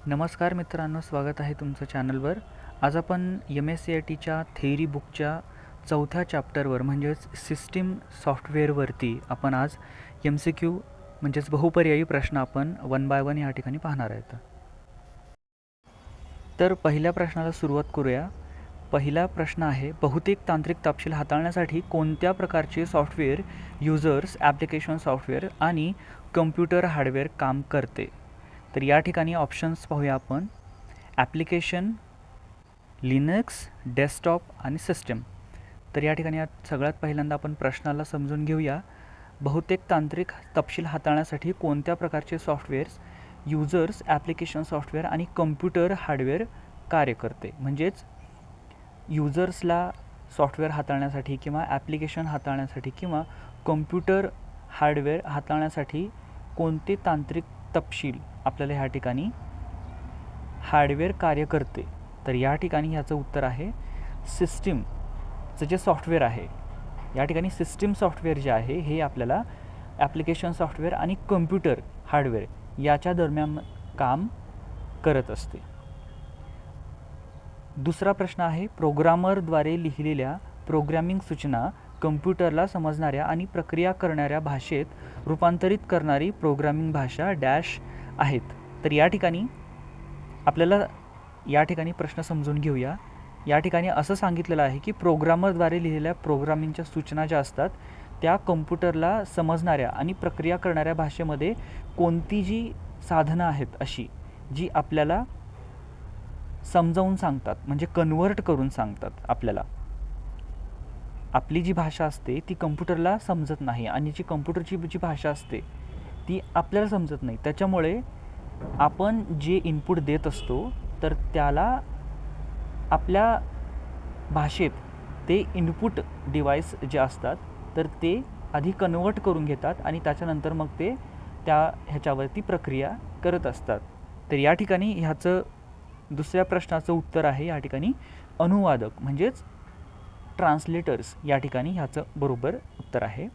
नमस्कार मित्रांनो, स्वागत आहे तुमचं चॅनलवर. आज आपण MSCITच्या थेअरी बुकच्या चौथ्या चॅप्टरवर म्हणजेच सिस्टीम सॉफ्टवेअरवरती आपण आज MCQ म्हणजेच बहुपर्यायी प्रश्न आपण 1 बाय 1 या ठिकाणी पाहणार आहेत. तर पहिल्या प्रश्नाला सुरुवात करूया. पहिला प्रश्न आहे, बहुतेक तांत्रिक तपशील हाताळण्यासाठी कोणत्या प्रकारचे सॉफ्टवेअर युजर्स ॲप्लिकेशन सॉफ्टवेअर आणि कम्प्युटर हार्डवेअर काम करते? तर या ठिकाणी ऑप्शन्स पाहूया आपण. ॲप्लिकेशन, लिनक्स, डेस्कटॉप आणि सिस्टम. तर या ठिकाणी सगळ्यात पहिल्यांदा आपण प्रश्नाला समजून घेऊया. बहुतेक तांत्रिक तपशील हाताळण्यासाठी कोणत्या प्रकारचे सॉफ्टवेअर्स युजर्स ॲप्लिकेशन सॉफ्टवेअर आणि कम्प्युटर हार्डवेअर कार्य करते? म्हणजेच युजर्सला सॉफ्टवेअर हाताळण्यासाठी किंवा ॲप्लिकेशन हाताळण्यासाठी किंवा कम्प्युटर हार्डवेअर हाताळण्यासाठी कोणते तांत्रिक तपशील आपल्याला ह्या ठिकाणी हार्डवेअर कार्य करते? तर या ठिकाणी ह्याचं उत्तर आहे सिस्टीमचं जे सॉफ्टवेअर आहे. या ठिकाणी सिस्टीम सॉफ्टवेअर जे आहे हे आपल्याला ॲप्लिकेशन सॉफ्टवेअर आणि कम्प्युटर हार्डवेअर याच्या दरम्यान काम करत असते. दुसरा प्रश्न आहे, प्रोग्रामरद्वारे लिहिलेल्या प्रोग्रॅमिंग सूचना कम्प्युटरला समजणाऱ्या आणि प्रक्रिया करणाऱ्या भाषेत रूपांतरित करणारी प्रोग्रामिंग भाषा डॅश आहेत? तर या ठिकाणी आपल्याला प्रश्न समजून घेऊया. या ठिकाणी असं सांगितलेलं आहे की प्रोग्रामरद्वारे लिहिलेल्या प्रोग्रामिंगच्या सूचना ज्या असतात त्या कम्प्युटरला समजणाऱ्या आणि प्रक्रिया करणाऱ्या भाषेमध्ये कोणती जी साधनं आहेत अशी जी आपल्याला समजावून सांगतात, म्हणजे कन्व्हर्ट करून सांगतात आपल्याला. आपली जी भाषा असते ती कम्प्युटरला समजत नाही आणि जी कम्प्युटरची जी भाषा असते ती आपल्याला समजत नाही. त्याच्यामुळे आपण जे इनपुट देत असतो तर त्याला आपल्या भाषेत ते इनपुट डिव्हाइस जे असतात तर ते आधी कन्वर्ट करून घेतात आणि त्याच्यानंतर मग ते ह्याच्यावरती प्रक्रिया करत असतात. तर या ठिकाणी ह्याचं दुसऱ्या प्रश्नाचं उत्तर आहे या ठिकाणी अनुवादक म्हणजेच ट्रान्सलेटर्स या ठिकाणी ह्याचं बरोबर उत्तर आहे.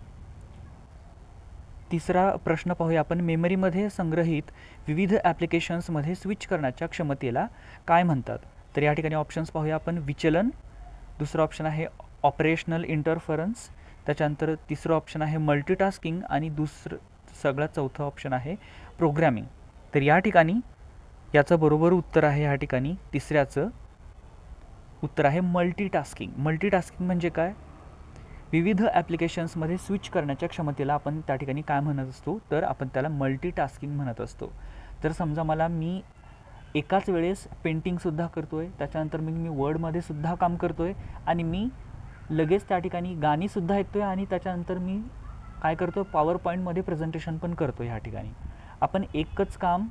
तिसरा प्रश्न पाहूया आपण. मेमरीमध्ये संग्रहित विविध ॲप्लिकेशन्समध्ये स्विच करण्याच्या क्षमतेला काय म्हणतात? तर या ठिकाणी ऑप्शन्स पाहूया आपण. विचलन, दुसरा ऑप्शन आहे ऑपरेशनल इंटरफरन्स, त्याच्यानंतर तिसरं ऑप्शन आहे मल्टीटास्किंग आणि सगळ्यात चौथं ऑप्शन आहे प्रोग्रॅमिंग. तर या ठिकाणी याचं बरोबर उत्तर आहे या ठिकाणी तिसऱ्याचं उत्तर आहे मल्टीटास्किंग. मल्टीटास्किंग म्हणजे काय? विविध ॲप्लिकेशन्समध्ये स्विच करण्याच्या क्षमतेला आपण त्या ठिकाणी काय म्हणत असतो? तर आपण त्याला मल्टीटास्किंग म्हणत असतो. तर समजा मी एकाच वेळेस पेंटिंगसुद्धा करतो आहे, त्याच्यानंतर मी वर्डमध्ये सुद्धा काम करतो आहे आणि मी लगेच त्या ठिकाणी गाणीसुद्धा ऐकतो आहे आणि त्याच्यानंतर मी काय करतो, पॉवर पॉईंटमध्ये प्रेझेंटेशन पण करतो. ह्या ठिकाणी आपण एकच काम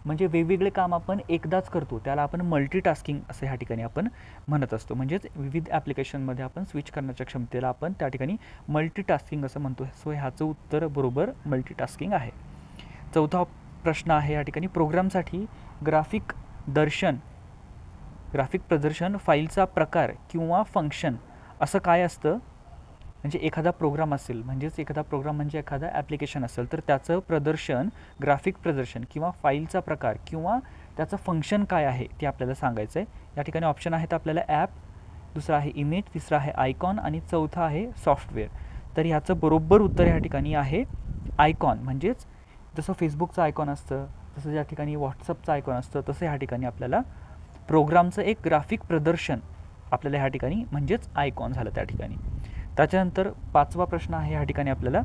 म्हणजे वेगवेगळे काम आपण एकदाच करतो, त्याला आपण मल्टीटास्किंग असं ह्या ठिकाणी आपण म्हणत असतो. म्हणजेच विविध ॲप्लिकेशनमध्ये आपण स्विच करण्याच्या क्षमतेला आपण त्या ठिकाणी मल्टीटास्किंग असं म्हणतो. सो ह्याचं उत्तर बरोबर मल्टीटास्किंग आहे. चौथा प्रश्न आहे या ठिकाणी, प्रोग्रामसाठी ग्राफिक प्रदर्शन फाईलचा प्रकार किंवा फंक्शन असं काय असतं? म्हणजे एखादा प्रोग्राम असेल, म्हणजेच एखादा प्रोग्राम म्हणजे एखादा ॲप्लिकेशन असेल तर त्याचं प्रदर्शन, ग्राफिक प्रदर्शन किंवा फाईलचा प्रकार किंवा त्याचं फंक्शन काय आहे ते आपल्याला सांगायचं आहे. या ठिकाणी ऑप्शन आहेत आपल्याला ॲप, दुसरा आहे इमेज, तिसरा आहे आयकॉन आणि चौथा आहे सॉफ्टवेअर. तर ह्याचं बरोबर उत्तर या ठिकाणी आहे आयकॉन. म्हणजेच जसं फेसबुकचं आयकॉन असतं, तसं या ठिकाणी व्हॉट्सअपचं आयकॉन असतं, तसं ह्या ठिकाणी आपल्याला प्रोग्रामचं एक ग्राफिक प्रदर्शन आपल्याला ह्या ठिकाणी म्हणजेच आयकॉन झालं त्या ठिकाणी. त्याच्यानंतर पाचवा प्रश्न आहे या ठिकाणी आपल्याला,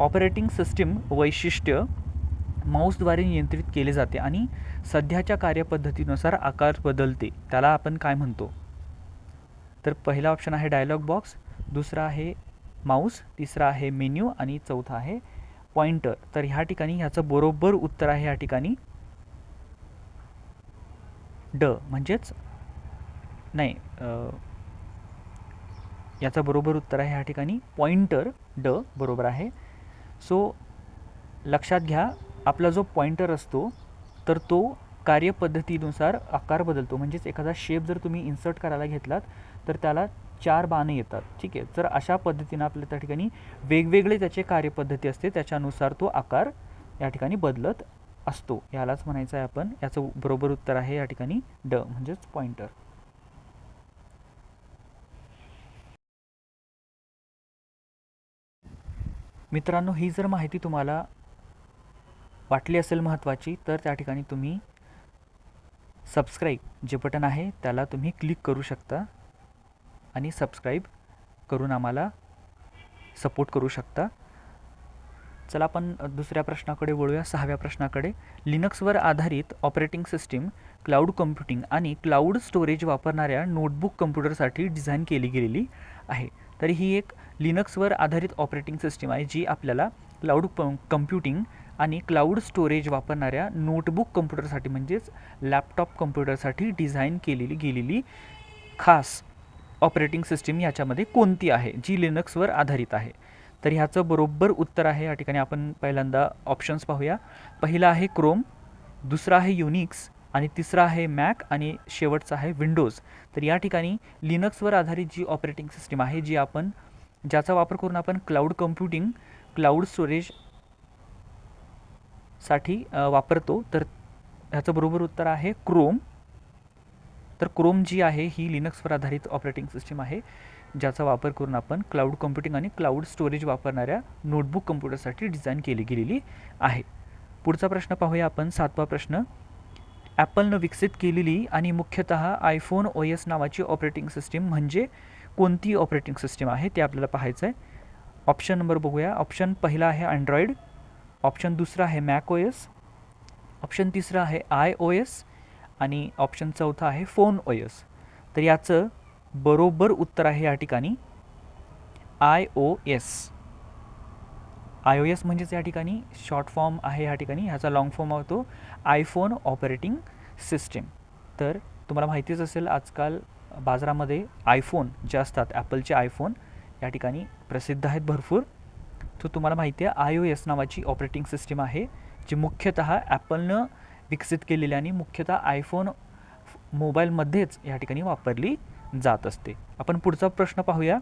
ऑपरेटिंग सिस्टीम वैशिष्ट्य माऊसद्वारे नियंत्रित केले जाते आणि सध्याच्या कार्यपद्धतीनुसार आकार बदलते, त्याला आपण काय म्हणतो? तर पहिला ऑप्शन आहे डायलॉग बॉक्स, दुसरा आहे माऊस, तिसरा आहे मेन्यू आणि चौथा आहे पॉइंटर. तर ह्या ठिकाणी ह्याचं बरोबर उत्तर आहे या ठिकाणी ड, म्हणजेच नाही, याचं बरोबर उत्तर आहे ह्या ठिकाणी पॉइंटर, ड बरोबर आहे. सो लक्षात घ्या, आपला जो पॉइंटर असतो तर तो कार्यपद्धतीनुसार आकार बदलतो. म्हणजेच एखादा शेप जर तुम्ही इन्सर्ट करायला घेतलात तर त्याला 4 बाणं येतात, ठीक आहे. तर अशा पद्धतीनं आपल्या त्या ठिकाणी वेगवेगळे त्याचे कार्यपद्धती असते, त्याच्यानुसार तो आकार या ठिकाणी बदलत असतो, यालाच म्हणायचं आहे आपण. याचं बरोबर उत्तर आहे या ठिकाणी ड म्हणजेच पॉइंटर. मित्रांनो, ही जर माहिती तुम्हाला वाटली असेल महत्त्वाची, तर त्या ठिकाणी तुम्ही सबस्क्राईब जे बटन आहे त्याला तुम्ही क्लिक करू शकता आणि सबस्क्राईब करून आम्हाला सपोर्ट करू शकता. चला आपण दुसऱ्या प्रश्नाकडे वळूया, 6व्या प्रश्नाकडे. लिनक्सवर आधारित ऑपरेटिंग सिस्टीम क्लाउड कम्प्युटिंग आणि क्लाउड स्टोरेज वापरणाऱ्या नोटबुक कम्प्युटरसाठी डिझाईन केली गेलेली आहे. तर ही एक लिनक्सवर आधारित ऑपरेटिंग सिस्टीम आहे जी आपल्याला क्लाउड कम्प्युटिंग आणि क्लाउड स्टोरेज वापरणाऱ्या नोटबुक कम्प्युटरसाठी म्हणजेच लॅपटॉप कम्प्युटरसाठी डिझाईन केलेली गेलेली खास ऑपरेटिंग सिस्टीम याच्यामध्ये कोणती आहे जी लिनक्सवर आधारित आहे. तर ह्याचं बरोबर उत्तर आहे, या ठिकाणी आपण पहिल्यांदा ऑप्शन्स पाहूया. पहिला आहे क्रोम, दुसरा आहे युनिक्स आणि तिसरा आहे मॅक आणि शेवटचा आहे विंडोज. तर या ठिकाणी लिनक्सवर आधारित जी ऑपरेटिंग सिस्टीम आहे जी आपण ज्याचा वापर करून आपण क्लाउड कम्प्युटिंग क्लाउड स्टोरेज साठी वापरतो, तर ह्याचं बरोबर उत्तर आहे क्रोम. तर क्रोम जी आहे ही लिनक्सवर आधारित ऑपरेटिंग सिस्टीम आहे ज्याचा वापर करून आपण क्लाउड कम्प्युटिंग आणि क्लाउड स्टोरेज वापरणाऱ्या नोटबुक कम्प्युटरसाठी डिझाईन केली गेलेली आहे. पुढचा प्रश्न पाहूया आपण, 7वा प्रश्न. ॲपलनं विकसित केलेली आणि मुख्यतः आयफोन OS नावाची ऑपरेटिंग सिस्टीम म्हणजे कोणती ऑपरेटिंग सिस्टीम आहे ते आपल्याला पाहायचं आहे. ऑप्शन नंबर बघूया. ऑप्शन पहिला आहे अँड्रॉइड, ऑप्शन दुसरा आहे मॅक OS, ऑप्शन तिसरा आहे iOS आणि ऑप्शन चौथा आहे फोन OS. तर याचं बरोबर उत्तर आहे या ठिकाणी iOS. iOS म्हणजेच या ठिकाणी शॉर्ट फॉर्म आहे, या ठिकाणी ह्याचा लॉंग फॉर्म होतो आयफोन ऑपरेटिंग सिस्टीम. तर तुम्हाला माहितीच असेल आजकाल बाजारामध्ये आयफोन जे असतात, ॲपलचे आयफोन या ठिकाणी प्रसिद्ध आहेत भरपूर. तो तुम्हाला माहिती आहे iOS नावाची ऑपरेटिंग सिस्टीम आहे जी मुख्यतः ॲपलनं विकसित केलेली आणि मुख्यतः आयफोन मोबाईलमध्येच या ठिकाणी वापरली जात असते. आपण पुढचा प्रश्न पाहूया,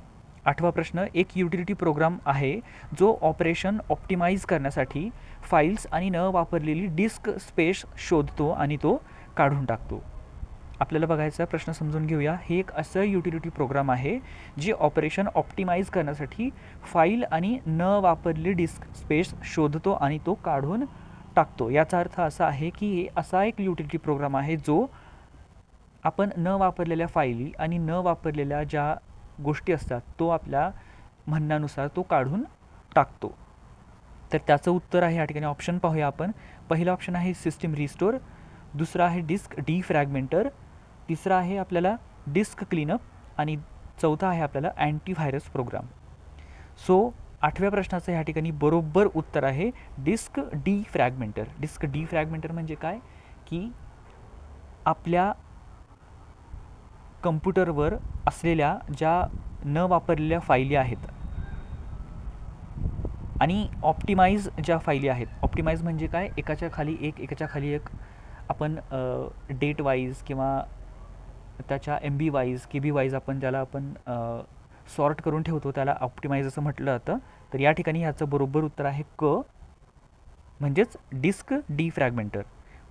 8वा प्रश्न. एक युटिलिटी प्रोग्राम आहे जो ऑपरेशन ऑप्टिमाइज करण्यासाठी फाईल्स आणि न वापरलेली डिस्क स्पेस शोधतो आणि तो काढून टाकतो. आपल्याला बघायचा प्रश्न समजून घेऊया. हे एक असं युटिलिटी प्रोग्राम आहे जे ऑपरेशन ऑप्टिमाइज करण्यासाठी फाईल आणि न वापरलेली डिस्क स्पेस शोधतो आणि तो काढून टाकतो. याचा अर्थ असा आहे की असा एक युटिलिटी प्रोग्राम आहे जो आपण न वापरलेल्या फाईली आणि न वापरलेल्या ज्या गोष्टी असतात तो आपल्या म्हणण्यानुसार तो काढून टाकतो. तर त्याचं उत्तर आहे या ठिकाणी ऑप्शन पाहूया आपण. पहिला ऑप्शन आहे सिस्टीम रिस्टोर, दुसरा आहे डिस्क डिफ्रॅगमेंटर, तिसरा आहे आपल्याला डिस्क क्लीनअप आणि चौथा आहे आपल्याला अँटीव्हायरस प्रोग्राम. सो 8व्या प्रश्नाचं या ठिकाणी बरोबर उत्तर आहे डिस्क डिफ्रॅगमेंटर. डिस्क डिफ्रॅगमेंटर म्हणजे काय की आपल्या कम्प्युटरवर असलेल्या ज्या न वापरलेल्या फाईली आहेत आणि ऑप्टिमाइज ज्या फाईली आहेत. ऑप्टिमाइज म्हणजे काय, एकाच्या खाली एक आपण डेट वाईज किंवा त्याच्या MB वाईज KB वाईज आपण ज्याला आपण सॉर्ट करून ठेवतो त्याला ऑप्टिमाइज असं म्हटलं जातं. तर या ठिकाणी ह्याचं बरोबर उत्तर आहे क म्हणजेच डिस्क डिफ्रॅगमेंटर.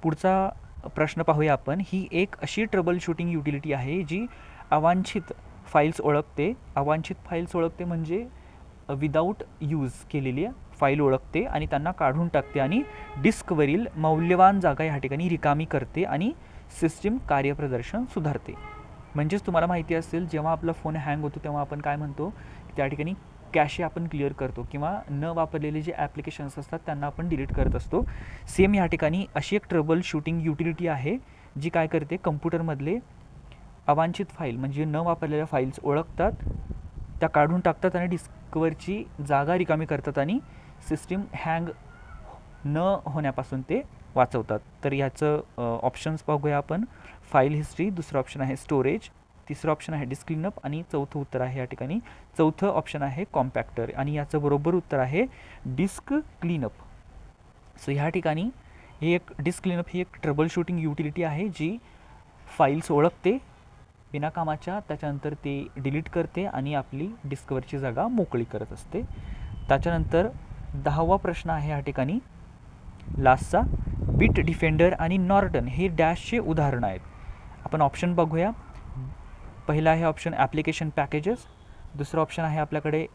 पुढचा प्रश्न पाहूया आपण. ही एक अशी ट्रबल शूटिंग युटिलिटी आहे जी अवांछित फाईल्स ओळखते. अवांछित फाईल्स ओळखते म्हणजे विदाऊट यूज केलेली फाईल ओळखते आणि त्यांना काढून टाकते आणि डिस्कवरील मौल्यवान जागा ह्या ठिकाणी रिकामी करते आणि सिस्टीम कार्यप्रदर्शन सुधारते. म्हणजेच तुम्हाला माहिती असेल जेव्हा आपला फोन हँग होतो तेव्हा आपण काय म्हणतो, त्या ठिकाणी कॅशे आपण क्लिअर करतो किंवा न वापरलेले जे ॲप्लिकेशन्स असतात त्यांना आपण डिलीट करत असतो. सेम ह्या ठिकाणी अशी एक ट्रबल शूटिंग युटिलिटी आहे जी काय करते, कम्प्युटरमधले अवांछित फाईल म्हणजे न वापरलेल्या फाईल्स ओळखतात, त्या काढून टाकतात आणि डिस्कवरची जागा रिकामी करतात आणि सिस्टीम हँग न होण्यापासून ते वाचवतात. तर याचं ऑप्शन्स बघूया आपण. फाईल हिस्ट्री, दुसरं ऑप्शन आहे स्टोरेज, तिसरं ऑप्शन आहे डिस्क क्लीनअप आणि चौथं उत्तर आहे या ठिकाणी चौथं ऑप्शन आहे कॉम्पॅक्टर आणि याचं बरोबर उत्तर आहे डिस्क क्लीनअप. सो ह्या ठिकाणी ही एक डिस्क क्लीनअप ही एक ट्रबल शूटिंग युटिलिटी आहे जी फाईल्स ओळखते बिनाकामाच्या, त्याच्यानंतर ते डिलीट करते आणि आपली डिस्कवरची जागा मोकळी करत असते. त्याच्यानंतर 10वा प्रश्न आहे या ठिकाणी लास्टचा. बिट डिफेंडर आणि नॉर्टन हे डॅशचे उदाहरणं आहेत. आपण ऑप्शन बघूया. पहिला आहे ऑप्शन ॲप्लिकेशन पॅकेजेस, दुसरं ऑप्शन आहे आपल्याकडे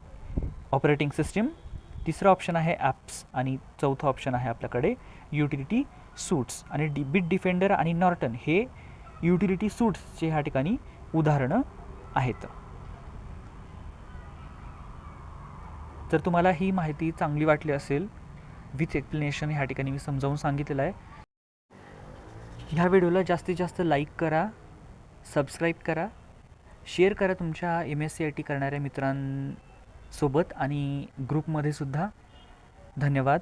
ऑपरेटिंग सिस्टीम, तिसरं ऑप्शन आहे ॲप्स आणि चौथं ऑप्शन आहे आपल्याकडे युटिलिटी सूट्स. आणि बिट डिफेंडर आणि नॉर्टन हे युटिलिटी सूट्सचे ह्या ठिकाणी उदाहरणं आहेत. जर तुम्हाला ही माहिती चांगली वाटली असेल, विथ एक्सप्लेनेशन ह्या ठिकाणी मी समजावून सांगितलेलं आहे. ह्या व्हिडिओला जास्तीत जास्त लाईक करा, सबस्क्राईब करा, शेअर करा तुमच्या MSc IT करणाऱ्या मित्रांसोबत आणि ग्रुपमध्ये सुद्धा. धन्यवाद.